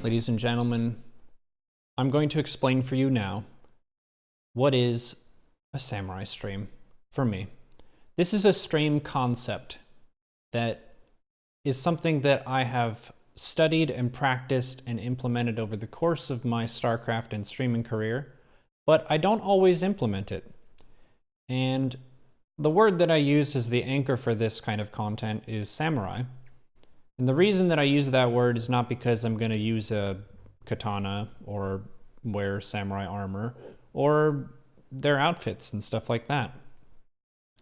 Ladies and gentlemen, I'm going to explain for you now what is a samurai stream for me. This is a stream concept that is something that I have studied and practiced and implemented over the course of my Starcraft and streaming career, but I don't always implement it. And the word that I use as the anchor for this kind of content is samurai. And the reason that I use that word is not because I'm going to use a katana or wear samurai armor or their outfits and stuff like that.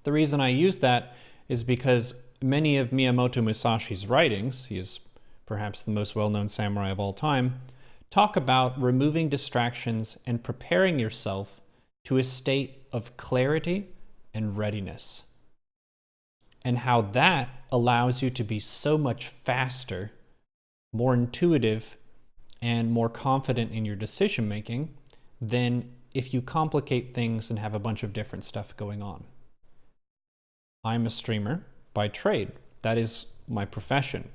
The reason I use that is because many of Miyamoto Musashi's writings, he is perhaps the most well-known samurai of all time, talk about removing distractions and preparing yourself to a state of clarity and readiness, and how that allows you to be so much faster, more intuitive, and more confident in your decision making than if you complicate things and have a bunch of different stuff going on. I'm a streamer by trade. That is my profession.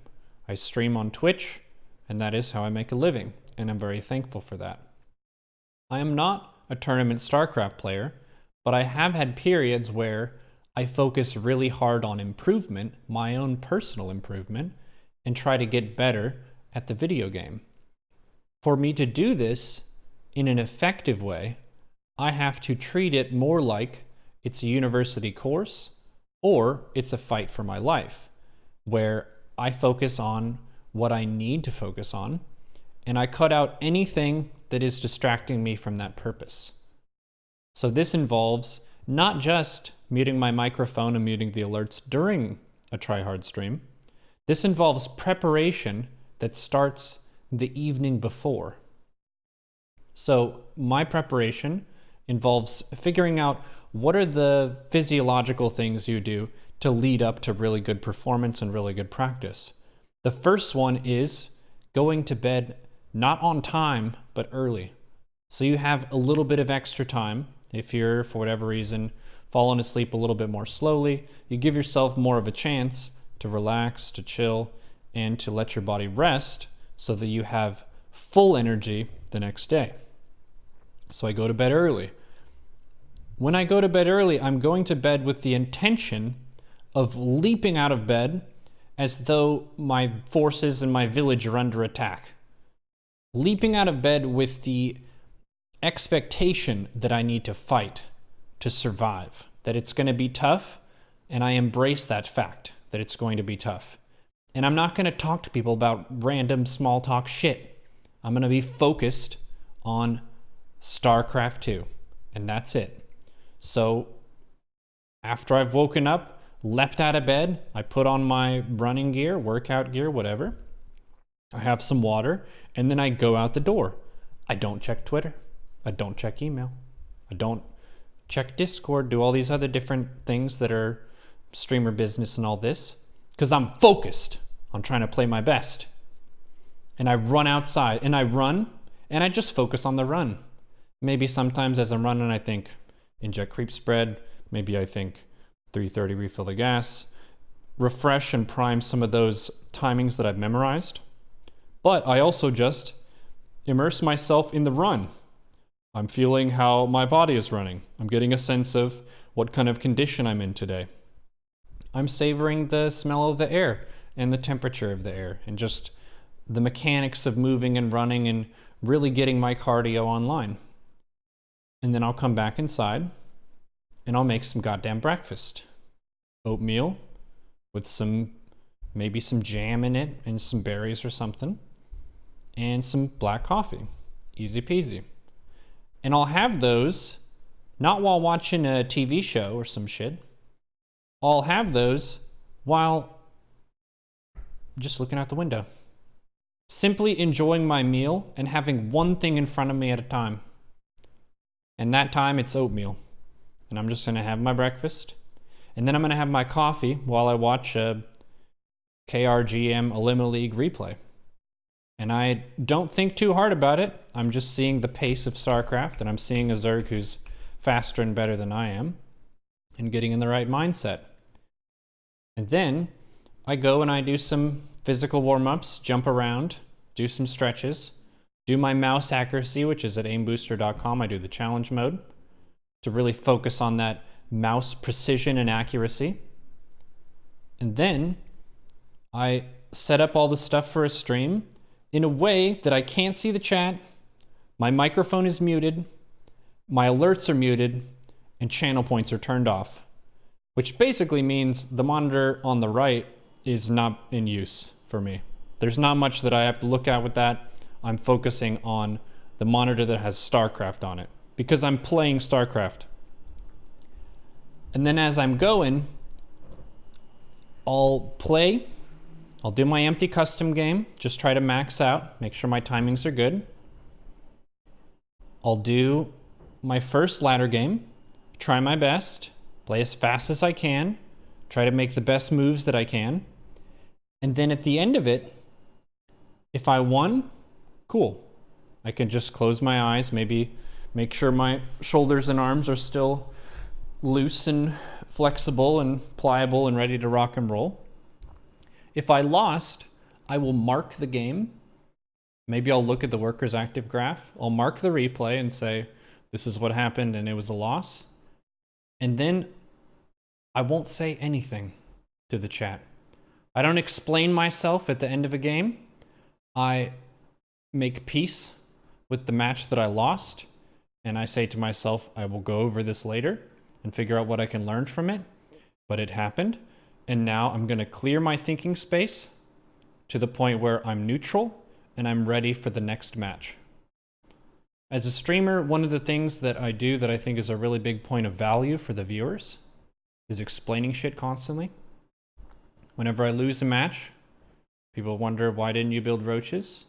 I stream on Twitch, and that is how I make a living, and I'm very thankful for that. I am not a tournament Starcraft player, but I have had periods where I focus really hard on improvement, my own personal improvement, and try to get better at the video game. For me to do this in an effective way, I have to treat it more like it's a university course or it's a fight for my life, where I focus on what I need to focus on, and I cut out anything that is distracting me from that purpose. So this involves not just muting my microphone and muting the alerts during a tryhard stream. This involves preparation that starts the evening before. So my preparation involves figuring out what are the physiological things you do to lead up to really good performance and really good practice. The first one is going to bed not on time, but early. So you have a little bit of extra time. If you're, for whatever reason, falling asleep a little bit more slowly, you give yourself more of a chance to relax, to chill, and to let your body rest so that you have full energy the next day. So I go to bed early. When I go to bed early, I'm going to bed with the intention of leaping out of bed as though my forces in my village are under attack. Leaping out of bed with the expectation that I need to fight to survive, that it's going to be tough, and I embrace that fact that it's going to be tough. And I'm not going to talk to people about random small talk shit. I'm going to be focused on Starcraft 2, and that's it. So after I've woken up, leapt out of bed, I put on my running gear, workout gear, whatever. I have some water, and then I go out the door. I don't check Twitter. I don't check email. I don't check Discord, do all these other different things that are streamer business and all this, because I'm focused on trying to play my best. And I run outside, and I run, and I just focus on the run. Maybe sometimes as I'm running, I think, inject creep spread. Maybe I think 330 refill the gas. Refresh and prime some of those timings that I've memorized. But I also just immerse myself in the run. I'm feeling how my body is running. I'm getting a sense of what kind of condition I'm in today. I'm savoring the smell of the air and the temperature of the air and just the mechanics of moving and running and really getting my cardio online. And then I'll come back inside and I'll make some goddamn breakfast. Oatmeal with maybe some jam in it and some berries or something, and some black coffee. Easy peasy. And I'll have those not while watching a TV show or some shit. I'll have those while just looking out the window. Simply enjoying my meal and having one thing in front of me at a time. And that time it's oatmeal. And I'm just going to have my breakfast. And then I'm going to have my coffee while I watch a KRGM Olima League replay. And I don't think too hard about it. I'm just seeing the pace of Starcraft, and I'm seeing a Zerg who's faster and better than I am, and getting in the right mindset. And then I go and I do some physical warm-ups, jump around, do some stretches, do my mouse accuracy, which is at aimbooster.com. I do the challenge mode to really focus on that mouse precision and accuracy. And then I set up all the stuff for a stream in a way that I can't see the chat, my microphone is muted, my alerts are muted, and channel points are turned off, which basically means the monitor on the right is not in use for me. There's not much that I have to look at with that. I'm focusing on the monitor that has Starcraft on it because I'm playing Starcraft. And then as I'm going, I'll play, I'll do my empty custom game, just try to max out, make sure my timings are good. I'll do my first ladder game, try my best, play as fast as I can, try to make the best moves that I can. And then at the end of it, if I won, cool. I can just close my eyes, maybe make sure my shoulders and arms are still loose and flexible and pliable and ready to rock and roll. If I lost, I will mark the game. Maybe I'll look at the worker's active graph. I'll mark the replay and say, this is what happened and it was a loss. And then I won't say anything to the chat. I don't explain myself at the end of a game. I make peace with the match that I lost. And I say to myself, I will go over this later and figure out what I can learn from it. But it happened. And now I'm going to clear my thinking space to the point where I'm neutral and I'm ready for the next match. As a streamer, one of the things that I do that I think is a really big point of value for the viewers is explaining shit constantly. Whenever I lose a match, people wonder, why didn't you build roaches?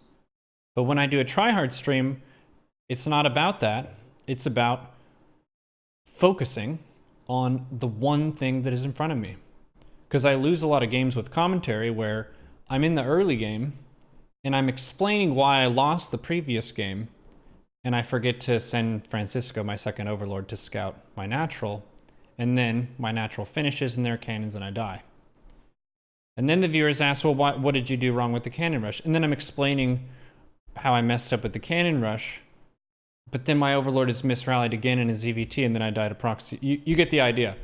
But when I do a tryhard stream, it's not about that. It's about focusing on the one thing that is in front of me. Because I lose a lot of games with commentary where I'm in the early game and I'm explaining why I lost the previous game, and I forget to send Francisco, my second overlord, to scout my natural, and then my natural finishes in their cannons and I die. And then the viewers ask, well, what did you do wrong with the cannon rush? And then I'm explaining how I messed up with the cannon rush, but then my overlord is misrallied again in his EVT, and then I died to proxy. You get the idea.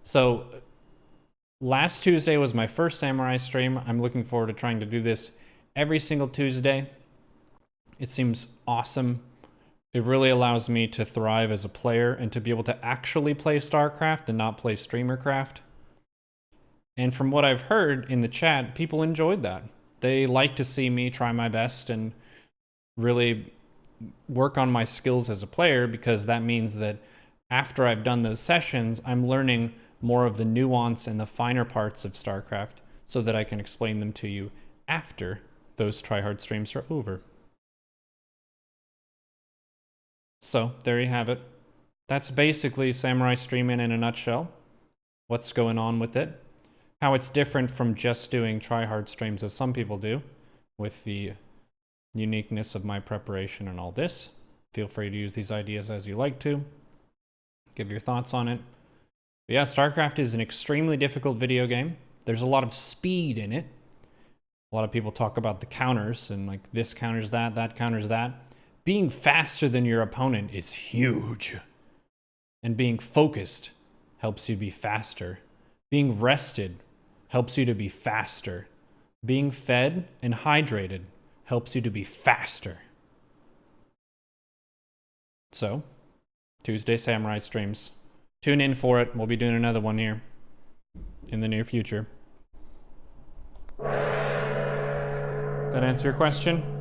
So last Tuesday was my first Samurai stream. I'm looking forward to trying to do this every single Tuesday. It seems awesome. It really allows me to thrive as a player and to be able to actually play StarCraft and not play StreamerCraft. And from what I've heard in the chat, people enjoyed that. They like to see me try my best and really work on my skills as a player, because that means that after I've done those sessions, I'm learning more of the nuance and the finer parts of StarCraft so that I can explain them to you after those tryhard streams are over. So there you have it. That's basically Samurai Streaming in a nutshell. What's going on with it. How it's different from just doing tryhard streams as some people do, with the uniqueness of my preparation and all this. Feel free to use these ideas as you like to. Give your thoughts on it. But yeah, StarCraft is an extremely difficult video game. There's a lot of speed in it. A lot of people talk about the counters and like this counters that, that counters that. Being faster than your opponent is huge. And being focused helps you be faster. Being rested helps you to be faster. Being fed and hydrated helps you to be faster. So, Tuesday Samurai streams. Tune in for it. We'll be doing another one here in the near future. That answer your question?